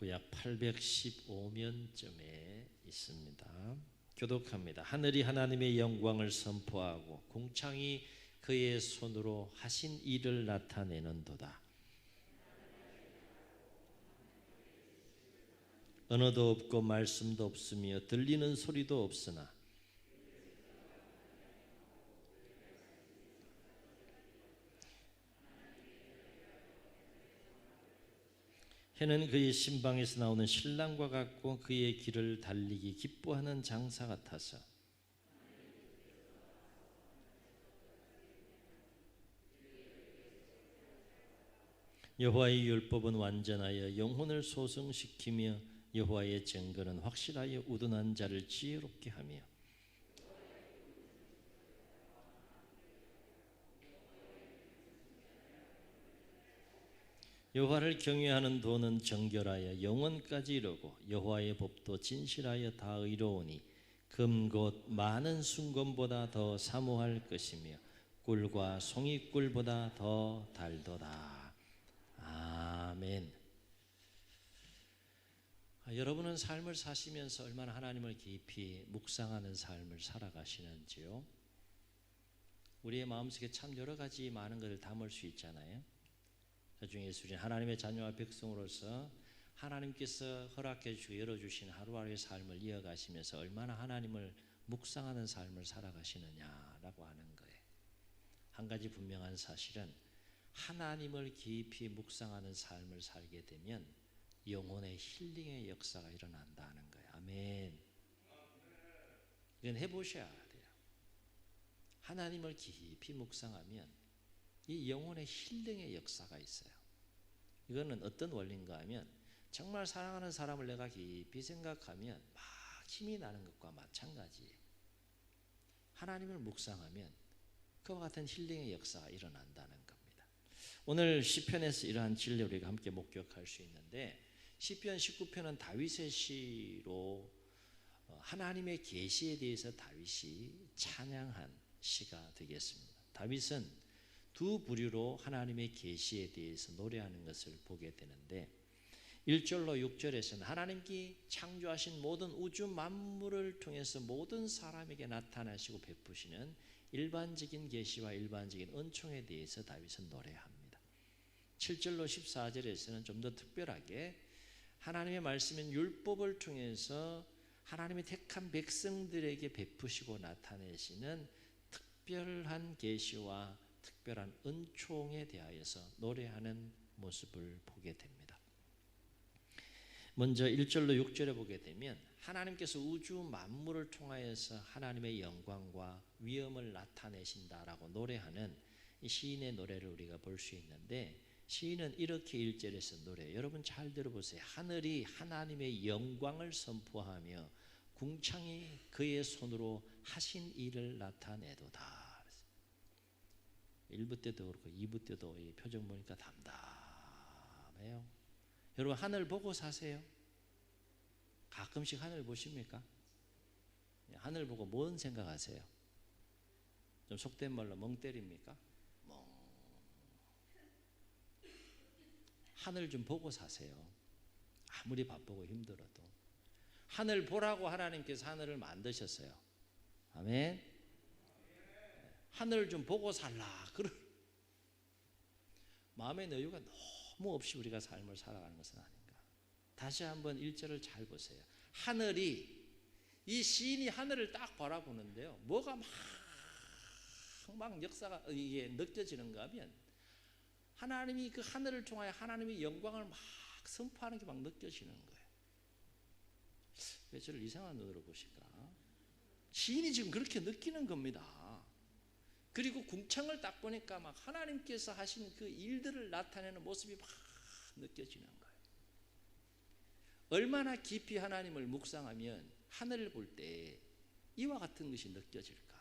구약 815면쯤에 있습니다. 교독합니다. 하늘이 하나님의 영광을 선포하고 궁창이 그의 손으로 하신 일을 나타내는도다. 언어도 없고 말씀도 없으며 들리는 소리도 없으나 해는 그의 신방에서 나오는 신랑과 같고 그의 길을 달리기 기뻐하는 장사 같아서 여호와의 율법은 완전하여 영혼을 소성시키며 여호와의 증거는 확실하여 우둔한 자를 지혜롭게 하며 여호와를 경외하는 도는 정결하여 영원까지 이르고 여호와의 법도 진실하여 다 의로우니 금 곧 많은 순금보다 더 사모할 것이며 꿀과 송이꿀보다 더 달도다. 아멘. 여러분은 삶을 사시면서 얼마나 하나님을 깊이 묵상하는 삶을 살아가시는지요? 우리의 마음속에 참 여러 가지 많은 것을 담을 수 있잖아요. 그중에 예수님 하나님의 자녀와 백성으로서 하나님께서 허락해 주고 열어주신 하루하루의 삶을 이어가시면서 얼마나 하나님을 묵상하는 삶을 살아가시느냐라고 하는 거예요. 한 가지 분명한 사실은 하나님을 깊이 묵상하는 삶을 살게 되면 영혼의 힐링의 역사가 일어난다는 거예요. 아멘. 이건 해보셔야 돼요. 하나님을 깊이 묵상하면 이 영혼의 힐링의 역사가 있어요. 이거는 어떤 원리인가 하면 정말 사랑하는 사람을 내가 깊이 생각하면 막 힘이 나는 것과 마찬가지예요. 하나님을 묵상하면 그와 같은 힐링의 역사가 일어난다는 겁니다. 오늘 시편에서 이러한 진리 우리가 함께 목격할 수 있는데 시편 19편은 다윗의 시로 하나님의 계시에 대해서 다윗이 찬양한 시가 되겠습니다. 다윗은 두 부류로 하나님의 계시에 대해서 노래하는 것을 보게 되는데 1절로 6절에서는 하나님께 창조하신 모든 우주 만물을 통해서 모든 사람에게 나타나시고 베푸시는 일반적인 계시와 일반적인 은총에 대해서 다윗은 노래합니다. 7절로 14절에서는 좀 더 특별하게 하나님의 말씀인 율법을 통해서 하나님의 택한 백성들에게 베푸시고 나타내시는 특별한 계시와 특별한 은총에 대하여서 노래하는 모습을 보게 됩니다. 먼저 1절로 6절에 보게 되면 하나님께서 우주 만물을 통하여서 하나님의 영광과 위엄을 나타내신다라고 노래하는 이 시인의 노래를 우리가 볼 수 있는데 시인은 이렇게 1절에서 노래해요. 여러분 잘 들어보세요. 하늘이 하나님의 영광을 선포하며 궁창이 그의 손으로 하신 일을 나타내도다. 1부 때도 그렇고 2부 때도 이 표정 보니까 담담해요. 여러분 하늘 보고 사세요? 가끔씩 하늘 보십니까? 하늘 보고 뭔 생각하세요? 좀 속된 말로 멍 때립니까? 멍. 하늘 좀 보고 사세요. 아무리 바쁘고 힘들어도 하늘 보라고 하나님께서 하늘을 만드셨어요. 아멘. 하늘을 좀 보고 살라. 마음의 여유가 너무 없이 우리가 삶을 살아가는 것은 아닌가. 다시 한번 1절을 잘 보세요. 하늘이 이 시인이 하늘을 딱 바라보는데요. 뭐가 막 역사가 이게 느껴지는가 하면 하나님이 그 하늘을 통하여 하나님의 영광을 막 선포하는 게 막 느껴지는 거예요. 왜 저를 이상한 눈으로 보실까? 시인이 지금 그렇게 느끼는 겁니다. 그리고 궁창을 딱 보니까 막 하나님께서 하신 그 일들을 나타내는 모습이 막 느껴지는 거예요. 얼마나 깊이 하나님을 묵상하면 하늘을 볼 때 이와 같은 것이 느껴질까?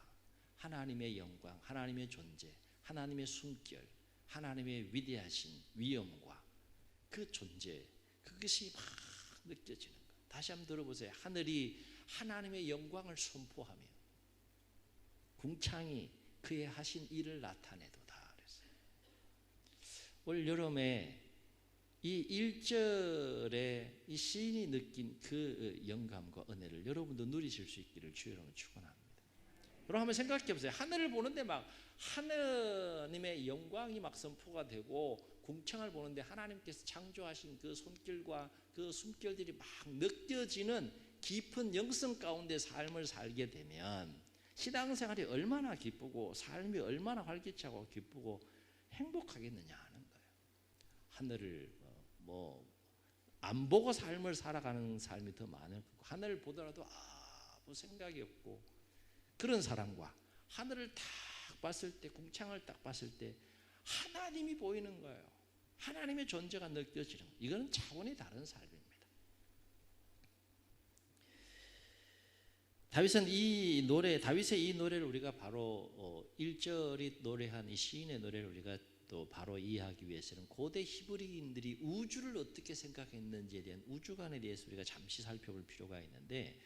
하나님의 영광, 하나님의 존재, 하나님의 숨결, 하나님의 위대하신 위엄과 그 존재, 그것이 막 느껴지는 거예요. 다시 한번 들어보세요. 하늘이 하나님의 영광을 선포하며 궁창이 그의 하신 일을 나타내도다 그랬어요. 올 여름에 이 1절에 이 이 시인이 느낀 그 영감과 은혜를 여러분도 누리실 수 있기를 주의 이름으로 축원합니다. 여러분 한번 생각해 보세요. 하늘을 보는데 막 하나님의 영광이 막 선포가 되고 궁창을 보는데 하나님께서 창조하신 그 손길과 그 숨결들이 막 느껴지는 깊은 영성 가운데 삶을 살게 되면 신앙생활이 얼마나 기쁘고 삶이 얼마나 활기차고 기쁘고 행복하겠느냐 하는 거예요. 하늘을 안 보고 삶을 살아가는 삶이 더 많을 거고, 하늘을 보더라도 아무 생각이 없고, 그런 사람과 하늘을 딱 봤을 때, 궁창을 딱 봤을 때 하나님이 보이는 거예요. 하나님의 존재가 느껴지는 거예요. 이거는 차원이 다른 삶입니다. 다윗의 이 노래를 우리가 바로 1절이 노래한 이 시인의 노래를 우리가 또 바로 이해하기 위해서는 고대 히브리인들이 우주를 어떻게 생각했는지에 대한 우주관에 대해서 우리가 잠시 살펴볼 필요가 있는데,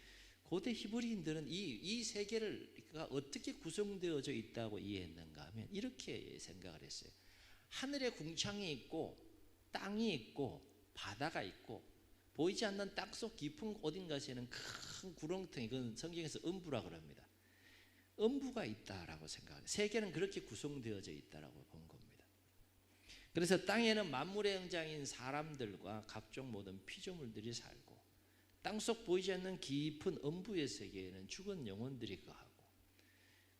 고대 히브리인들은 이 세계가 어떻게 구성되어져 있다고 이해했는가 하면 이렇게 생각을 했어요. 하늘에 궁창이 있고 땅이 있고 바다가 있고 보이지 않는 땅속 깊은 어딘가에는 큰 구렁텅이, 이건 성경에서 음부라 그럽니다. 음부가 있다라고 생각해요. 세계는 그렇게 구성되어져 있다라고 본 겁니다. 그래서 땅에는 만물의 영장인 사람들과 각종 모든 피조물들이 살고, 땅속 보이지 않는 깊은 음부의 세계에는 죽은 영혼들이 거하고,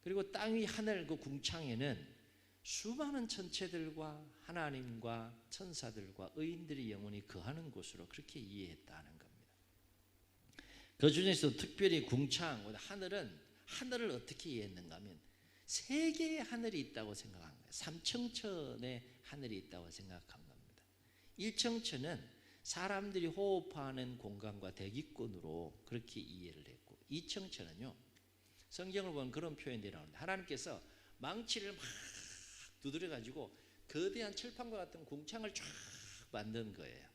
그리고 땅 위 하늘 그 궁창에는 수많은 천체들과 하나님과 천사들과 의인들의 영혼이 거하는 곳으로 그렇게 이해했다는 겁니다. 그 중에서 특별히 궁창, 하늘을 어떻게 이해했는가 하면 세 개의 하늘이 있다고 생각한 거예요. 삼청천의 하늘이 있다고 생각한 겁니다. 일청천은 사람들이 호흡하는 공간과 대기권으로 그렇게 이해를 했고, 이청천은요, 성경을 보면 그런 표현이 나오는데 하나님께서 망치를 막 두드려 가지고 거대한 철판과 같은 궁창을 쫙 만든 거예요.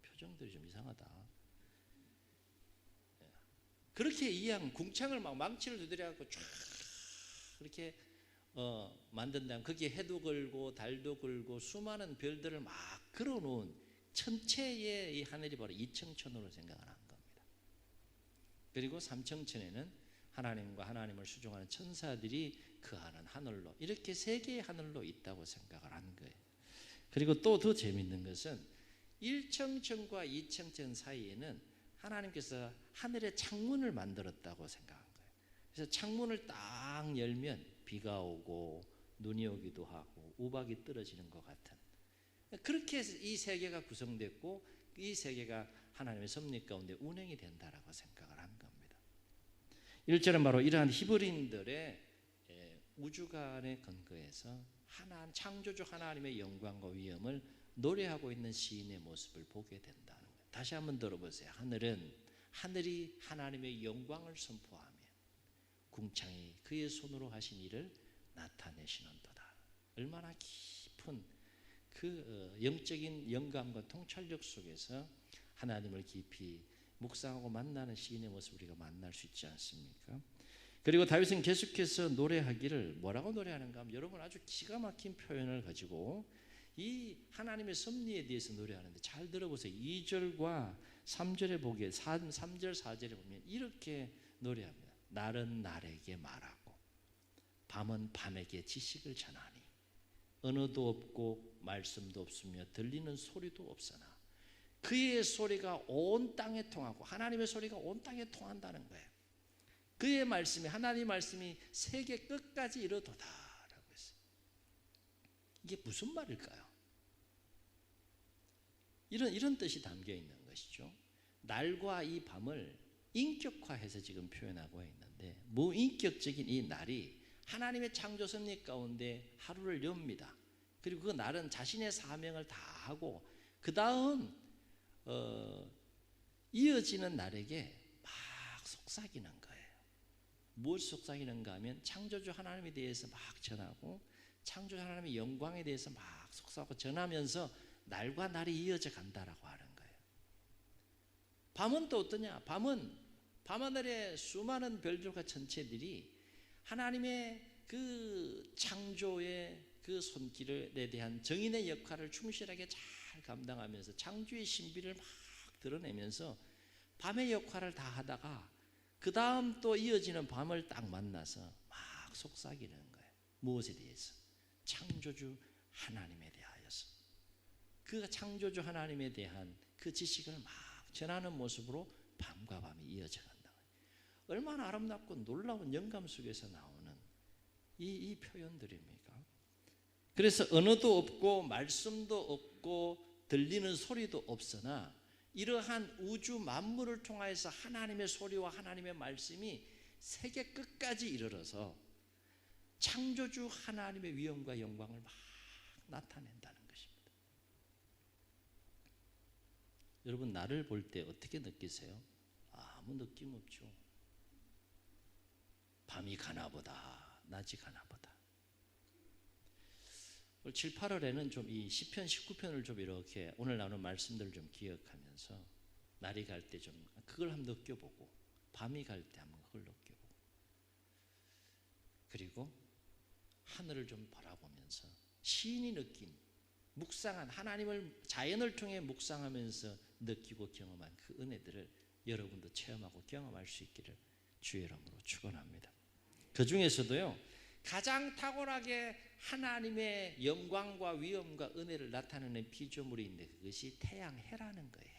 표정들이 좀 이상하다. 그렇게 이해한, 궁창을 막 망치를 두드려 갖고 쫙 그렇게 만든 다음 거기에 해도 걸고 달도 걸고 수많은 별들을 막 걸어놓은 천체의 이 하늘이 바로 이청천으로 생각을 한 겁니다. 그리고 삼청천에는 하나님과 하나님을 수종하는 천사들이 거하는 하늘로, 이렇게 세 개의 하늘로 있다고 생각을 한 거예요. 그리고 또 더 재밌는 것은 1청천과 2청천 사이에는 하나님께서 하늘의 창문을 만들었다고 생각한 거예요. 그래서 창문을 딱 열면 비가 오고 눈이 오기도 하고 우박이 떨어지는 것 같은, 그렇게 이 세계가 구성됐고 이 세계가 하나님의 섭리 가운데 운행이 된다라고 생각을 한 겁니다. 1절은 바로 이러한 히브리인들의 우주관에 근거해서 창조주 하나님의 영광과 위엄을 노래하고 있는 시인의 모습을 보게 된다는 거예요. 다시 한번 들어보세요. 하늘이 하나님의 영광을 선포하며 궁창이 그의 손으로 하신 일을 나타내시는도다. 얼마나 깊은 그 영적인 영감과 통찰력 속에서 하나님을 깊이 묵상하고 만나는 시인의 모습을 우리가 만날 수 있지 않습니까? 그리고 다윗은 계속해서 노래하기를, 뭐라고 노래하는가 하면 여러분 아주 기가 막힌 표현을 가지고 이 하나님의 섭리에 대해서 노래하는데, 잘 들어보세요. 2절과 3절에 보기에 3절 4절에 보면 이렇게 노래합니다. 날은 날에게 말하고 밤은 밤에게 지식을 전하니 언어도 없고 말씀도 없으며 들리는 소리도 없으나 그의 소리가 온 땅에 통하고, 하나님의 소리가 온 땅에 통한다는 거예요. 그의 말씀이, 하나님의 말씀이 세계 끝까지 이르도다라고 했어요. 이게 무슨 말일까요? 이런 뜻이 담겨 있는 것이죠. 날과 이 밤을 인격화해서 지금 표현하고 있는데, 무인격적인 이 날이 하나님의 창조 섭리 가운데 하루를 엽니다. 그리고 그 날은 자신의 사명을 다 하고 그 다음 이어지는 날에게 막 속삭이는 거예요. 뭘 속삭이는가 하면 창조주 하나님에 대해서 막 전하고 창조주 하나님의 영광에 대해서 막 속삭이고 전하면서 날과 날이 이어져 간다라고 하는 거예요. 밤은 또 어떠냐? 밤은 밤하늘의 수많은 별들과 천체들이 하나님의 그 창조의 그 손길에 대한 정인의 역할을 충실하게 잘 감당하면서 창조의 신비를 막 드러내면서 밤의 역할을 다 하다가 그 다음 또 이어지는 밤을 딱 만나서 막 속삭이는 거예요. 무엇에 대해서? 창조주 하나님에 대하여서. 그 창조주 하나님에 대한 그 지식을 막 전하는 모습으로 밤과 밤이 이어져 간다. 얼마나 아름답고 놀라운 영감 속에서 나오는 이 표현들입니까? 그래서 언어도 없고 말씀도 없고 들리는 소리도 없으나 이러한 우주 만물을 통하여서 하나님의 소리와 하나님의 말씀이 세계 끝까지 이르러서 창조주 하나님의 위엄과 영광을 막 나타낸다는 것입니다. 여러분, 나를 볼 때 어떻게 느끼세요? 아무 느낌 없죠. 밤이 가나보다, 낮이 가나보다. 7, 8월에는 좀 이 시편 19편을 좀 이렇게 오늘 나오는 말씀들을 좀 기억하면서 날이 갈 때 좀 그걸 한번 느껴보고 밤이 갈 때 한번 그걸 느껴보고 그리고 하늘을 좀 바라보면서 시인이 느낀 묵상한 하나님을 자연을 통해 묵상하면서 느끼고 경험한 그 은혜들을 여러분도 체험하고 경험할 수 있기를 주의 이름으로 축원합니다. 그 중에서도요 가장 탁월하게 하나님의 영광과 위엄과 은혜를 나타내는 피조물이 있는데 그것이 태양, 해라는 거예요.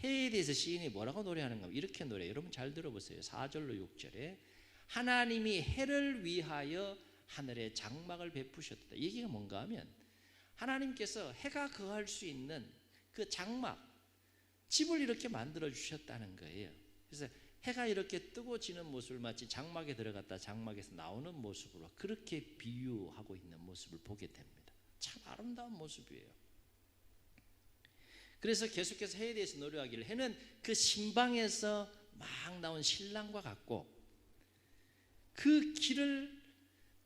해에 대해서 시인이 뭐라고 노래하는가? 이렇게 노래해요. 여러분 잘 들어보세요. 4절로 6절에 하나님이 해를 위하여 하늘에 장막을 베푸셨다. 얘기가 뭔가 하면 하나님께서 해가 거할 수 있는 그 장막, 집을 이렇게 만들어 주셨다는 거예요. 그래서 해가 이렇게 뜨고 지는 모습을 마치 장막에 들어갔다 장막에서 나오는 모습으로 그렇게 비유하고 있는 모습을 보게 됩니다. 참 아름다운 모습이에요. 그래서 계속해서 해에 대해서 노래하기를 해는 그 신방에서 막 나온 신랑과 같고 그 길을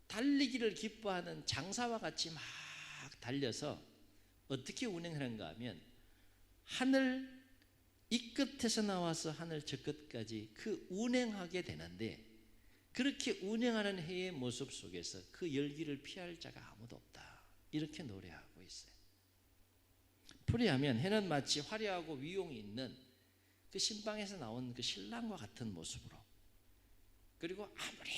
달리기를 기뻐하는 장사와 같이 막 달려서 어떻게 운행하는가 하면 하늘 이 끝에서 나와서 하늘 저 끝까지 그 운행하게 되는데 그렇게 운행하는 해의 모습 속에서 그 열기를 피할 자가 아무도 없다. 이렇게 노래하고 있어요. 풀이하면 해는 마치 화려하고 위용이 있는 그 신방에서 나온 그 신랑과 같은 모습으로 그리고 아무리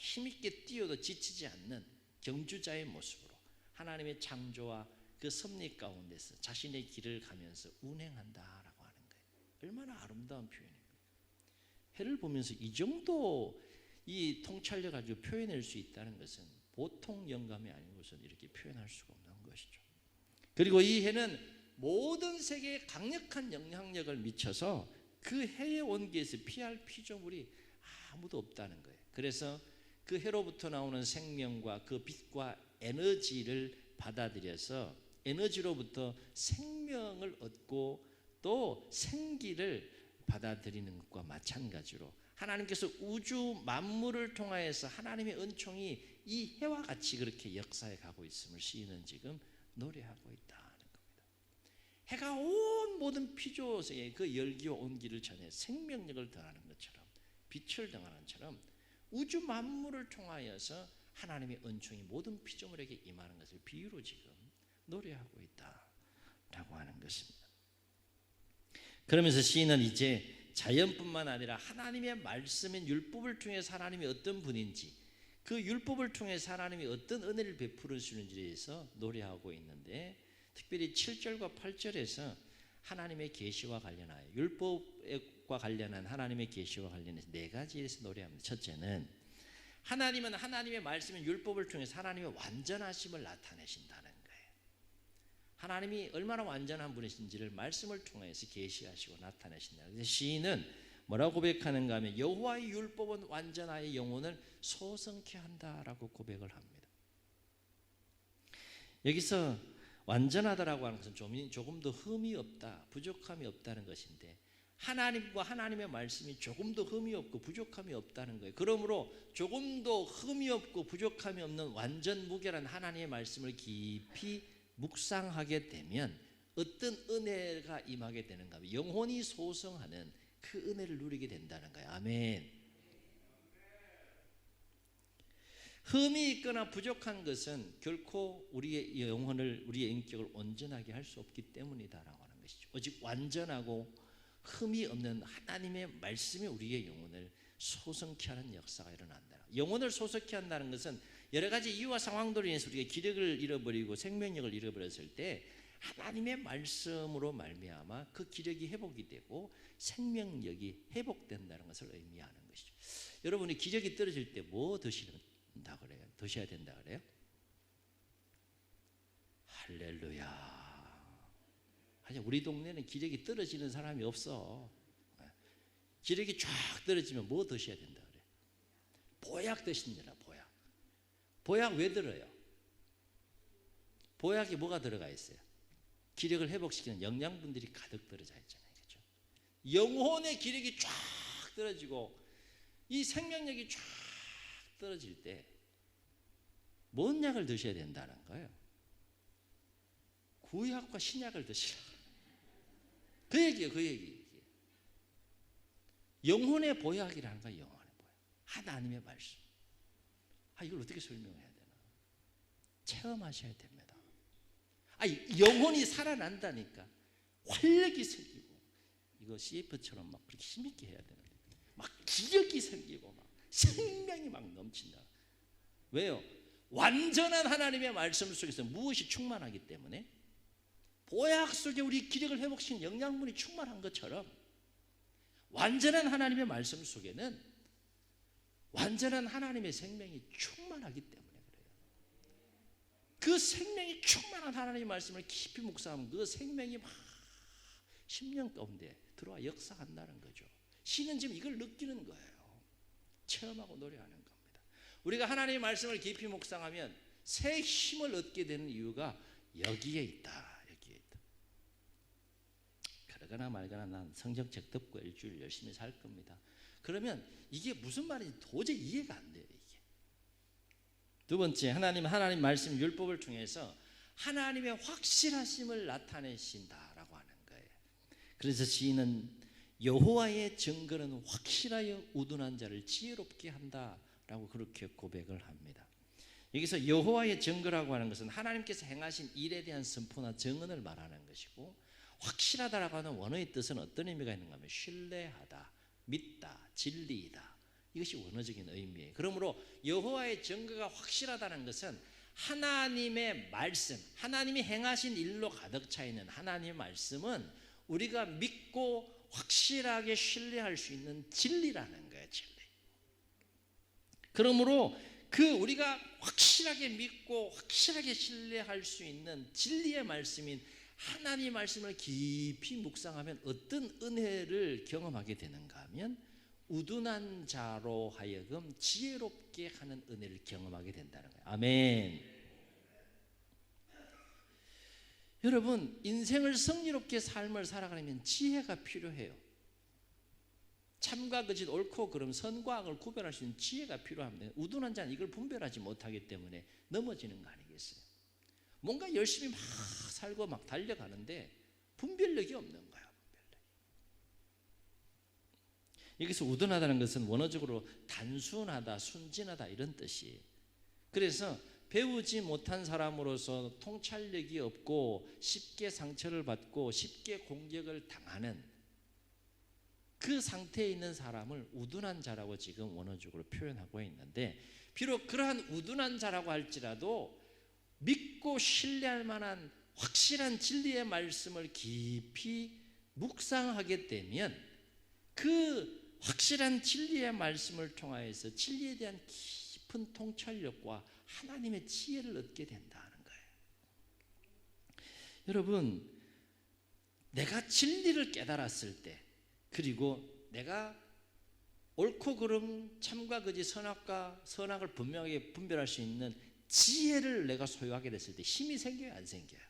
힘있게 뛰어도 지치지 않는 경주자의 모습으로 하나님의 창조와 그 섭리 가운데서 자신의 길을 가면서 운행한다라고 하는 거예요. 얼마나 아름다운 표현입니까? 해를 보면서 이 정도 이 통찰력 가지고 표현할 수 있다는 것은 보통 영감이 아닌 것은 이렇게 표현할 수가 없는 것이죠. 그리고 이 해는 모든 세계에 강력한 영향력을 미쳐서 그 해의 온기에서 피할 피조물이 아무도 없다는 거예요. 그래서 그 해로부터 나오는 생명과 그 빛과 에너지를 받아들여서 에너지로부터 생명을 얻고 또 생기를 받아들이는 것과 마찬가지로 하나님께서 우주 만물을 통하여서 하나님의 은총이 이 해와 같이 그렇게 역사해 가고 있음을 시인은 지금 노래하고 있다는 겁니다. 해가 온 모든 피조세에 그 열기와 온기를 전해 생명력을 더하는 것처럼 빛을 더하는 것처럼 우주 만물을 통하여서 하나님의 은총이 모든 피조물에게 임하는 것을 비유로 지금 노래하고 있다라고 하는 것입니다. 그러면서 시인은 이제 자연뿐만 아니라 하나님의 말씀인 율법을 통해서 하나님이 어떤 분인지 그 율법을 통해서 하나님이 어떤 은혜를 베풀으시는지에 대해서 노래하고 있는데 특별히 7절과 8절에서 하나님의 계시와 관련하여 율법과 관련한 하나님의 계시와 관련해서 네 가지에서 노래합니다. 첫째는 하나님은 하나님의 말씀인 율법을 통해서 하나님의 완전하심을 나타내신다는 거예요. 하나님이 얼마나 완전한 분이신지를 말씀을 통해서 계시하시고 나타내신다. 그래서 시인은 뭐라고 고백하는가 하면 여호와의 율법은 완전하여 영혼을 소성케 한다라고 고백을 합니다. 여기서 완전하다라고 하는 것은 조금 더 흠이 없다, 부족함이 없다는 것인데 하나님과 하나님의 말씀이 조금 더 흠이 없고 부족함이 없다는 거예요. 그러므로 조금 더 흠이 없고 부족함이 없는 완전 무결한 하나님의 말씀을 깊이 묵상하게 되면 어떤 은혜가 임하게 되는가 하면 영혼이 소성하는 그 은혜를 누리게 된다는 거예요. 아멘. 흠이 있거나 부족한 것은 결코 우리의 영혼을, 우리의 인격을 온전하게 할 수 없기 때문이다라고 하는 것이죠. 오직 완전하고 흠이 없는 하나님의 말씀이 우리의 영혼을 소성케 하는 역사가 일어난다. 영혼을 소성케 한다는 것은 여러 가지 이유와 상황들로 인해서 우리가 기력을 잃어버리고 생명력을 잃어버렸을 때 하나님의 말씀으로 말미암아 그 기력이 회복이 되고 생명력이 회복된다는 것을 의미하는 것이죠. 여러분이 기력이 떨어질 때 뭐 드신다 그래요? 드셔야 된다 그래요? 할렐루야. 우리 동네는 기력이 떨어지는 사람이 없어. 기력이 쫙 떨어지면 뭐 드셔야 된다 그래요? 보약 드신다라. 보약. 보약 왜 들어요? 보약이 뭐가 들어가 있어요? 기력을 회복시키는 영양분들이 가득 들어져 있잖아요. 그렇죠? 영혼의 기력이 쫙 떨어지고 이 생명력이 쫙 떨어질 때 뭔 약을 드셔야 된다는 거예요? 구약과 신약을 드시라. 그 얘기예요. 그 얘기. 영혼의 보약이라는 거예요. 영혼의 보약. 하나님의 말씀. 이걸 어떻게 설명해야 되나? 체험하셔야 됩니다. 영혼이 살아난다니까. 활력이 생기고, 이거 CF처럼 막 그렇게 힘있게 해야 되는데, 막 기력이 생기고, 막 생명이 막 넘친다. 왜요? 완전한 하나님의 말씀 속에서 무엇이 충만하기 때문에 보약 속에 우리 기력을 회복시키는 영양분이 충만한 것처럼 완전한 하나님의 말씀 속에는 완전한 하나님의 생명이 충만하기 때문에 그래요. 그 생명이 충만한 하나님의 말씀을 깊이 묵상하면 그 생명이 막 10년 가운데 들어와 역사한다는 거죠. 신은 지금 이걸 느끼는 거예요. 체험하고 노래하는 겁니다. 우리가 하나님의 말씀을 깊이 묵상하면 새 힘을 얻게 되는 이유가 여기에 있다. 그러거나 말거나 난 성경책 듣고 일주일 열심히 살 겁니다. 그러면 이게 무슨 말인지 도저히 이해가 안 돼요. 이게. 두 번째, 하나님 말씀 율법을 통해서 하나님의 확실하심을 나타내신다라고 하는 거예요. 그래서 시인은 여호와의 증거는 확실하여 우둔한 자를 지혜롭게 한다라고 그렇게 고백을 합니다. 여기서 여호와의 증거라고 하는 것은 하나님께서 행하신 일에 대한 선포나 증언을 말하는 것이고, 확실하다라고 하는 원어의 뜻은 어떤 의미가 있는가 하면 신뢰하다, 믿다, 진리이다. 이것이 원어적인 의미예요. 그러므로 여호와의 증거가 확실하다는 것은 하나님의 말씀, 하나님이 행하신 일로 가득 차 있는 하나님의 말씀은 우리가 믿고 확실하게 신뢰할 수 있는 진리라는 거예요. 진리. 그러므로 우리가 확실하게 믿고 확실하게 신뢰할 수 있는 진리의 말씀인 하나님의 말씀을 깊이 묵상하면 어떤 은혜를 경험하게 되는가 하면 우둔한 자로 하여금 지혜롭게 하는 은혜를 경험하게 된다는 거예요. 아멘. 여러분, 인생을 승리롭게 삶을 살아가려면 지혜가 필요해요. 참과 거짓, 옳고 그름, 선과 악을 구별할 수 있는 지혜가 필요합니다. 우둔한 자는 이걸 분별하지 못하기 때문에 넘어지는 거 아니겠어요? 뭔가 열심히 막 살고 막 달려가는데 분별력이 없는 거야. 여기서 우둔하다는 것은 원어적으로 단순하다, 순진하다 이런 뜻이에요. 그래서 배우지 못한 사람으로서 통찰력이 없고 쉽게 상처를 받고 쉽게 공격을 당하는 그 상태에 있는 사람을 우둔한 자라고 지금 원어적으로 표현하고 있는데, 비록 그러한 우둔한 자라고 할지라도 믿고 신뢰할 만한 확실한 진리의 말씀을 깊이 묵상하게 되면 그 확실한 진리의 말씀을 통하여서 진리에 대한 깊은 통찰력과 하나님의 지혜를 얻게 된다는 거예요. 여러분, 내가 진리를 깨달았을 때, 그리고 내가 옳고 그름, 참과 거짓, 선악을 분명하게 분별할 수 있는 지혜를 내가 소유하게 됐을 때 힘이 생겨요, 안 생겨요?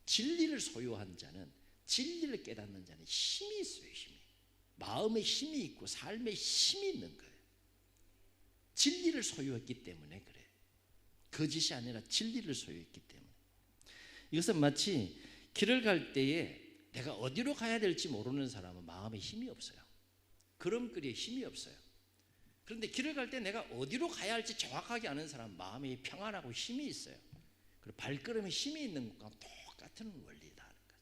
진리를 소유한 자는, 진리를 깨닫는 자는 힘이 있어요. 힘이. 마음에 힘이 있고 삶에 힘이 있는 거예요. 진리를 소유했기 때문에 그래요. 거짓이 아니라 진리를 소유했기 때문에. 이것은 마치 길을 갈 때에 내가 어디로 가야 될지 모르는 사람은 마음에 힘이 없어요. 걸음걸이에 힘이 없어요. 그런데 길을 갈 때 내가 어디로 가야 할지 정확하게 아는 사람 마음이 평안하고 힘이 있어요. 그리고 발걸음에 힘이 있는 것과 똑같은 원리다 하는 거죠.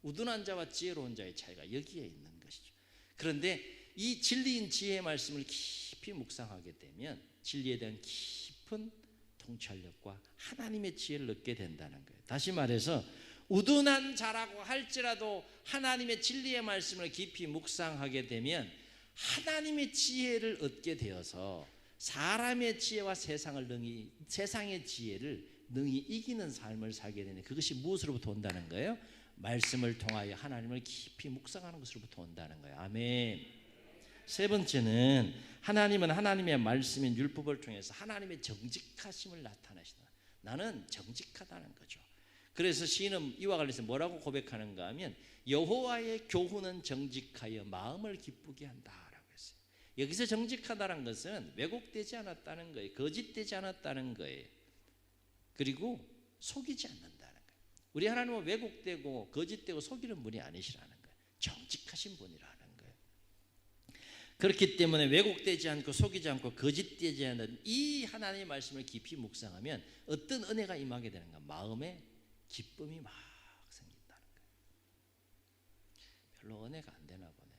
우둔한 자와 지혜로운 자의 차이가 여기에 있는 것이죠. 그런데 이 진리인 지혜의 말씀을 깊이 묵상하게 되면 진리에 대한 깊은 통찰력과 하나님의 지혜를 얻게 된다는 거예요. 다시 말해서 우둔한 자라고 할지라도 하나님의 진리의 말씀을 깊이 묵상하게 되면 하나님의 지혜를 얻게 되어서 사람의 지혜와 세상의 지혜를 능히 이기는 삶을 살게 되는, 그것이 무엇으로부터 온다는 거예요? 말씀을 통하여 하나님을 깊이 묵상하는 것으로부터 온다는 거예요. 아멘. 세 번째는 하나님은 하나님의 말씀인 율법을 통해서 하나님의 정직하심을 나타내시다. 나는 정직하다는 거죠. 그래서 시인은 이와 관련해서 뭐라고 고백하는가 하면 여호와의 교훈은 정직하여 마음을 기쁘게 한다라고 했어요. 여기서 정직하다는 것은 왜곡되지 않았다는 거예요. 거짓되지 않았다는 거예요. 그리고 속이지 않는다는 거예요. 우리 하나님은 왜곡되고 거짓되고 속이는 분이 아니시라는 거예요. 정직하신 분이라는 거예요. 그렇기 때문에 왜곡되지 않고 속이지 않고 거짓되지 않는 이 하나님의 말씀을 깊이 묵상하면 어떤 은혜가 임하게 되는가? 마음에 기쁨이 막 생긴다는 거예요. 별로 은혜가 안 되나 보네.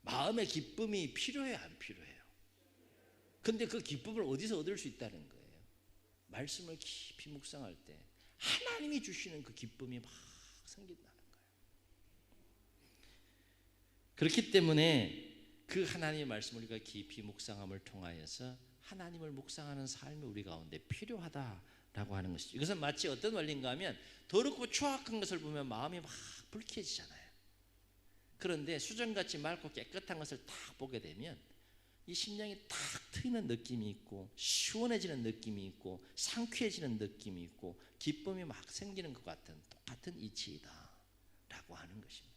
마음의 기쁨이 필요해요, 안 필요해요? 근데 그 기쁨을 어디서 얻을 수 있다는 거예요? 말씀을 깊이 묵상할 때 하나님이 주시는 그 기쁨이 막 생긴다는 거예요. 그렇기 때문에 그 하나님의 말씀을 우리가 깊이 묵상함을 통하여서 하나님을 묵상하는 삶이 우리 가운데 필요하다라고 하는 것이죠. 이것은 마치 어떤 원리인가 하면 더럽고 추악한 것을 보면 마음이 막 불쾌해지잖아요. 그런데 수정같이 맑고 깨끗한 것을 딱 보게 되면 이 심령이 탁 트이는 느낌이 있고 시원해지는 느낌이 있고 상쾌해지는 느낌이 있고 기쁨이 막 생기는 것 같은 똑같은 이치이다 라고 하는 것입니다.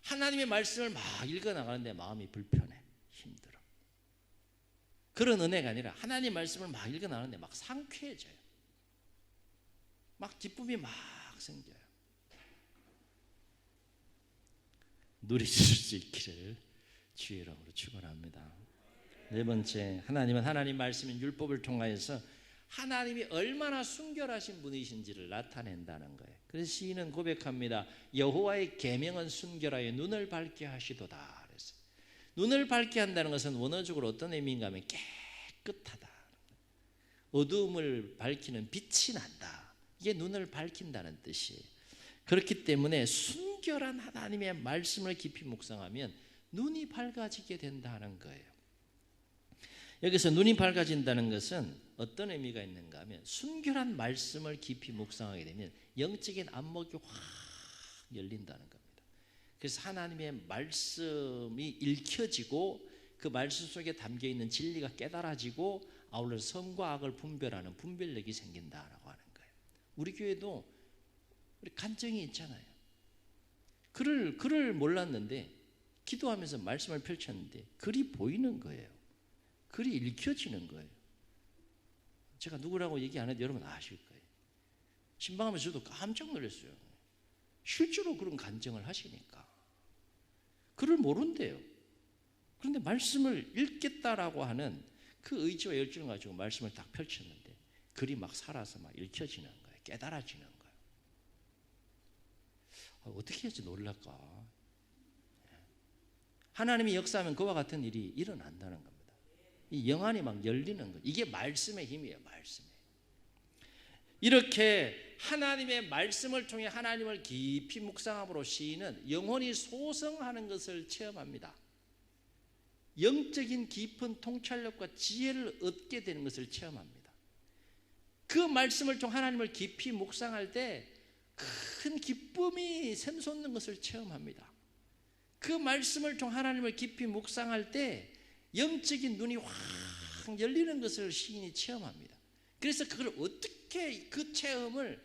하나님의 말씀을 막 읽어나가는데 마음이 불편해, 힘들어. 그런 은혜가 아니라 하나님의 말씀을 막 읽어나가는데 막 상쾌해져요. 막 기쁨이 막 생겨요. 누리실 수 있기를 주의 이름으로 축원합니다. 네 번째, 하나님은 하나님 말씀인 율법을 통하여서 하나님이 얼마나 순결하신 분이신지를 나타낸다는 거예요. 그래서 시인은 고백합니다. 여호와의 계명은 순결하여 눈을 밝게 하시도다 그랬어요. 눈을 밝게 한다는 것은 원어적으로 어떤 의미인가 하면 깨끗하다, 어두움을 밝히는 빛이 난다, 이게 눈을 밝힌다는 뜻이에요. 그렇기 때문에 순결한 하나님의 말씀을 깊이 묵상하면 눈이 밝아지게 된다는 거예요. 여기서 눈이 밝아진다는 것은 어떤 의미가 있는가 하면 순결한 말씀을 깊이 묵상하게 되면 영적인 안목이 확 열린다는 겁니다. 그래서 하나님의 말씀이 읽혀지고 그 말씀 속에 담겨있는 진리가 깨달아지고 아울러 선과 악을 분별하는 분별력이 생긴다라고 하는 거예요. 우리 교회도 우리 간증이 있잖아요. 글을 몰랐는데 기도하면서 말씀을 펼쳤는데 글이 보이는 거예요. 글이 읽혀지는 거예요. 제가 누구라고 얘기 안 해도 여러분 아실 거예요. 신방하면서 저도 깜짝 놀랐어요. 실제로 그런 간증을 하시니까. 글을 모른대요. 그런데 말씀을 읽겠다라고 하는 그 의지와 열정을 가지고 말씀을 딱 펼쳤는데 글이 막 살아서 막 읽혀지는 거예요. 깨달아지는 거예요. 어떻게 해야지 놀랄까? 하나님이 역사하면 그와 같은 일이 일어난다는 겁니다. 이 영안이 막 열리는 것, 이게 말씀의 힘이에요. 말씀의. 이렇게 하나님의 말씀을 통해 하나님을 깊이 묵상함으로 시인은 영혼이 소성하는 것을 체험합니다. 영적인 깊은 통찰력과 지혜를 얻게 되는 것을 체험합니다. 그 말씀을 통해 하나님을 깊이 묵상할 때 큰 기쁨이 샘솟는 것을 체험합니다. 그 말씀을 통해 하나님을 깊이 묵상할 때 영적인 눈이 확 열리는 것을 시인이 체험합니다. 그래서 그걸 어떻게 그 체험을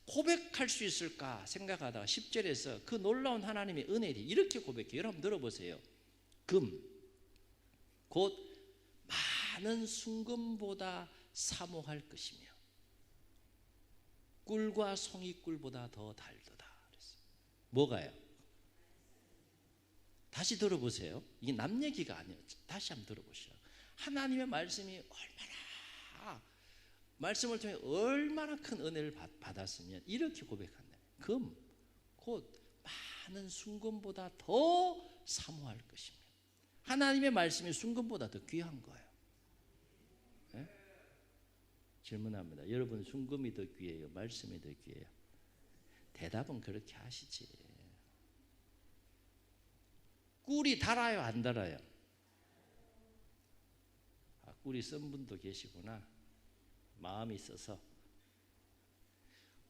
고백할 수 있을까 생각하다가 10절에서 그 놀라운 하나님의 은혜를 이렇게 고백해요. 여러분 들어보세요. 금, 곧 많은 순금보다 사모할 것이며 꿀과 송이꿀보다 더 달도다 그랬어요. 뭐가요? 다시 들어보세요. 이게 남 얘기가 아니에요. 다시 한번 들어보시죠. 하나님의 말씀이 얼마나, 말씀을 통해 얼마나 큰 은혜를 받았으면 이렇게 고백한다. 금, 곧 많은 순금보다 더 사모할 것입니다. 하나님의 말씀이 순금보다 더 귀한 거예요. 네? 질문합니다. 여러분, 순금이 더 귀해요? 말씀이 더 귀해요? 대답은 그렇게 하시지. 꿀이 달아요, 안 달아요? 아, 꿀이 쓴 분도 계시구나. 마음이 있어서.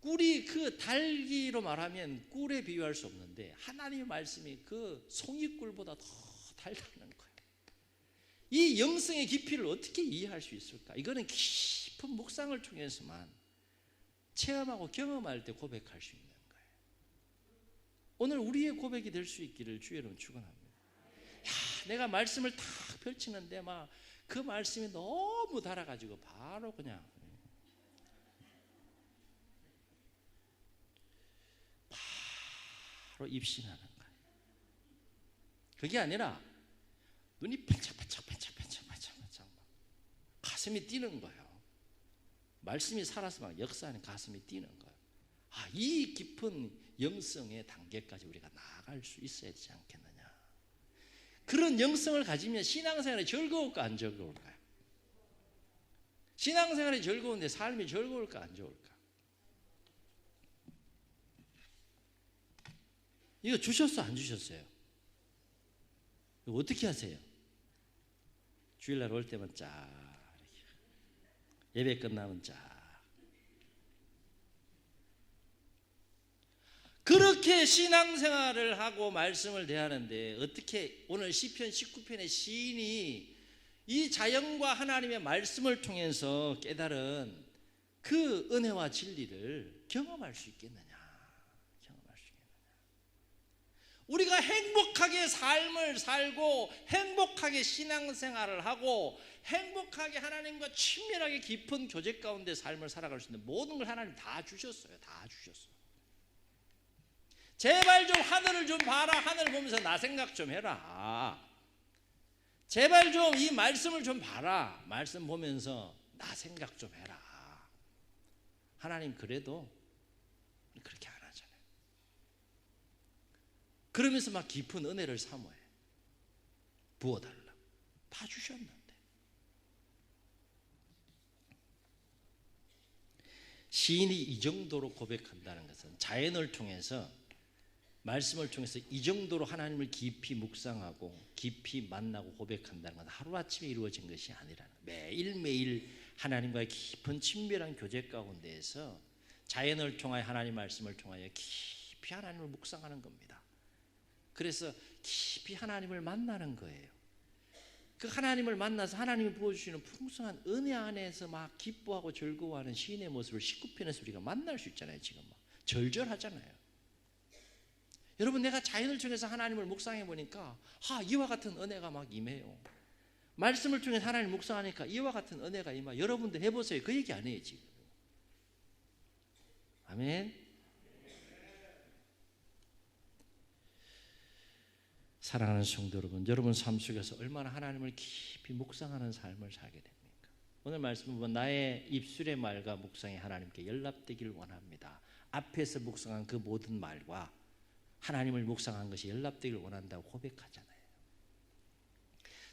꿀이 그 달기로 말하면 꿀에 비유할 수 없는데 하나님의 말씀이 그 송이꿀보다 더 달다는 거예요. 이 영성의 깊이를 어떻게 이해할 수 있을까? 이거는 깊은 묵상을 통해서만 체험하고 경험할 때 고백할 수 있는 거예요. 오늘 우리의 고백이 될 수 있기를 주의 이름으로 축원합니다. 야, 내가 말씀을 탁 펼치는데 막 그 말씀이 너무 달아가지고 바로 그냥 바로 입신하는 거예요. 그게 아니라 눈이 반짝반짝 가슴이 뛰는 거예요. 말씀이 살아서 막 역사하는 가슴이 뛰는 거예요. 아, 이 깊은 영성의 단계까지 우리가 나아갈 수 있어야 되지 않겠느냐. 그런 영성을 가지면 신앙생활이 즐거울까 안 즐거울까요? 신앙생활이 즐거운데 삶이 즐거울까 안 좋을까? 이거 주셨어 안 주셨어요? 이거 어떻게 하세요? 주일날 올 때만 쫙 예배 끝나면 쫙 그렇게 신앙생활을 하고 말씀을 대하는데 어떻게 오늘 시편 19편의 시인이 이 자연과 하나님의 말씀을 통해서 깨달은 그 은혜와 진리를 경험할 수 있겠느냐? 우리가 행복하게 삶을 살고 행복하게 신앙생활을 하고 행복하게 하나님과 친밀하게 깊은 교제 가운데 삶을 살아갈 수 있는 모든 걸 하나님 다 주셨어요. 다 주셨어요. 제발 좀 하늘을 좀 봐라. 하늘을 보면서 나 생각 좀 해라. 제발 좀 이 말씀을 좀 봐라. 말씀 보면서 나 생각 좀 해라. 하나님 그래도 그렇게 안 하잖아요. 그러면서 막 깊은 은혜를 사모해. 부어달라. 다 주셨는데. 시인이 이 정도로 고백한다는 것은 자연을 통해서 말씀을 통해서 이 정도로 하나님을 깊이 묵상하고 깊이 만나고 고백한다는 건 하루아침에 이루어진 것이 아니라는 거예요. 매일매일 하나님과의 깊은 친밀한 교제 가운데에서 자연을 통하여 하나님 말씀을 통하여 깊이 하나님을 묵상하는 겁니다. 그래서 깊이 하나님을 만나는 거예요. 그 하나님을 만나서 하나님이 부어주시는 풍성한 은혜 안에서 막 기뻐하고 즐거워하는 시인의 모습을 19편에서 우리가 만날 수 있잖아요. 지금 막 절절하잖아요. 여러분, 내가 자연을 통해서 하나님을 묵상해 보니까 이와 같은 은혜가 막 임해요. 말씀을 통해서 하나님을 묵상하니까 이와 같은 은혜가 임하. 여러분도 해보세요. 그 얘기 아니에요 지금. 아멘. 사랑하는 성도 여러분, 여러분 삶 속에서 얼마나 하나님을 깊이 묵상하는 삶을 살게 됩니까? 오늘 말씀은 보면 나의 입술의 말과 묵상이 하나님께 연락되기를 원합니다. 앞에서 묵상한 그 모든 말과 하나님을 묵상한 것이 연락되기를 원한다고 고백하잖아요.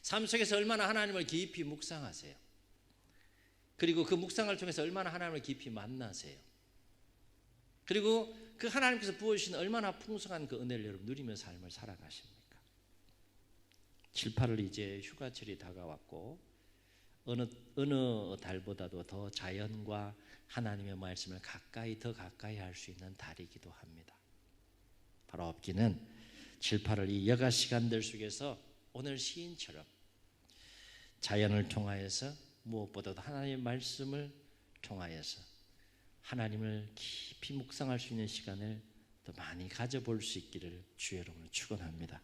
삶 속에서 얼마나 하나님을 깊이 묵상하세요? 그리고 그 묵상을 통해서 얼마나 하나님을 깊이 만나세요? 그리고 그 하나님께서 부어주신 얼마나 풍성한 그 은혜를 여러분 누리며 삶을 살아가십니까? 7, 8월 이제 휴가철이 다가왔고 어느 달보다도 더 자연과 하나님의 말씀을 더 가까이 할 수 있는 달이기도 합니다. 바로 없기는 7, 8월 이 여가 시간들 속에서 오늘 시인처럼 자연을 통하여서 무엇보다도 하나님의 말씀을 통하여서 하나님을 깊이 묵상할 수 있는 시간을 더 많이 가져볼 수 있기를 주의 이름으로 축원합니다.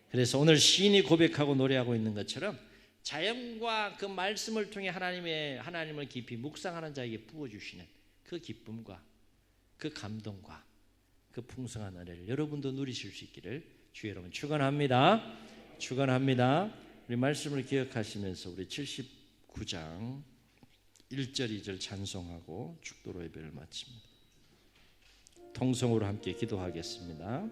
그래서 오늘 시인이 고백하고 노래하고 있는 것처럼 자연과 그 말씀을 통해 하나님을 깊이 묵상하는 자에게 부어주시는 그 기쁨과 그 감동과 그 풍성한 은혜를 여러분도 누리실 수 있기를 주 여러분 축원합니다. 축원합니다. 우리 말씀을 기억하시면서 우리 79장 1절 2절 찬송하고 축도로 예배를 마칩니다. 통성으로 함께 기도하겠습니다.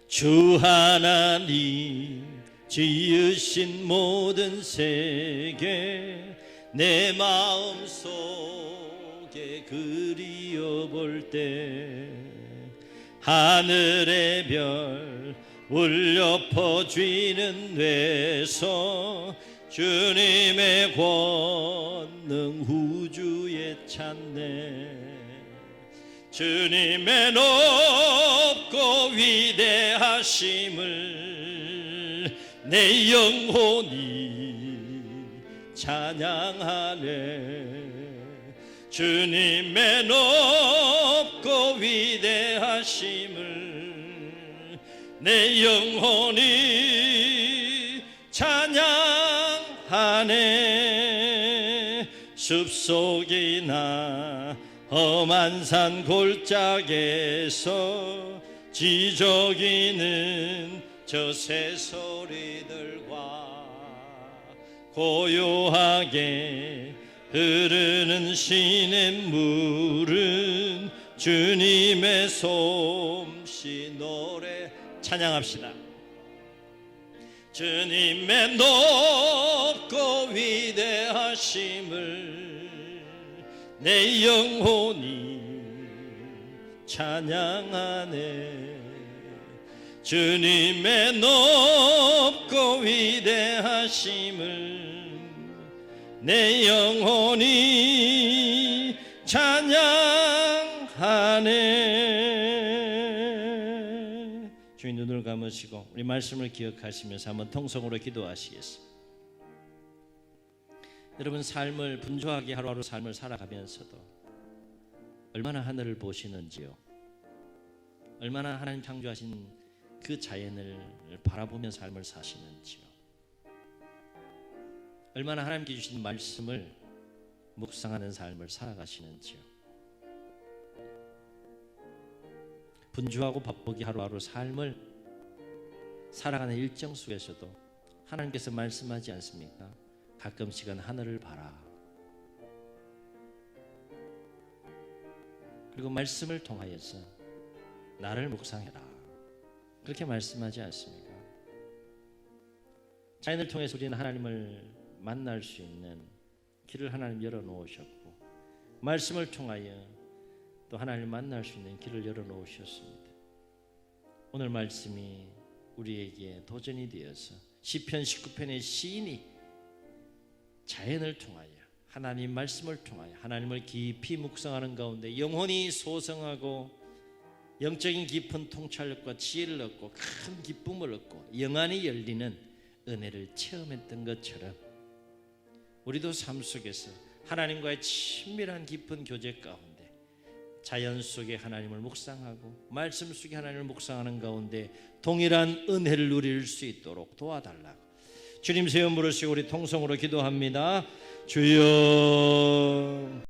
주 하나님 지으신 모든 세계 내 마음속에 그리워볼 때 하늘의 별 울려 퍼지는 뇌서 주님의 권능 우주에 찾네. 주님의 높고 위대하심을 내 영혼이 찬양하네. 주님의 높고 위대하심을 내 영혼이 찬양하네. 숲속이나 험한 산 골짜기에서 지저귀는 저 새소리들과 고요하게 흐르는 시냇물은 주님의 솜씨 노래 찬양합시다. 주님의 높고 위대하심을 내 영혼이 찬양하네. 주님의 높고 위대하심을 내 영혼이 찬양하네. 주님 눈을 감으시고 우리 말씀을 기억하시면서 한번 통성으로 기도하시겠습니다. 여러분 삶을 분주하게 하루하루 삶을 살아가면서도 얼마나 하늘을 보시는지요. 얼마나 하나님 창조하신 그 자연을 바라보며 삶을 사시는지요. 얼마나 하나님께 주신 말씀을 묵상하는 삶을 살아가시는지요. 분주하고 바쁘게 하루하루 삶을 살아가는 일정 속에서도 하나님께서 말씀하지 않습니까? 가끔씩은 하늘을 봐라. 그리고 말씀을 통하여서 나를 묵상해라. 그렇게 말씀하지 않습니까? 자연을 통해서 우리는 하나님을 만날 수 있는 길을 하나님 열어놓으셨고 말씀을 통하여 또 하나님을 만날 수 있는 길을 열어놓으셨습니다. 오늘 말씀이 우리에게 도전이 되어서 시편 19편의 시인이 자연을 통하여 하나님 말씀을 통하여 하나님을 깊이 묵상하는 가운데 영혼이 소성하고 영적인 깊은 통찰력과 지혜를 얻고 큰 기쁨을 얻고 영안이 열리는 은혜를 체험했던 것처럼 우리도 삶 속에서 하나님과의 친밀한 깊은 교제 가운데 자연 속에 하나님을 묵상하고 말씀 속에 하나님을 묵상하는 가운데 동일한 은혜를 누릴 수 있도록 도와달라고 주님 세 번 부르시고 우리 통성으로 기도합니다. 주여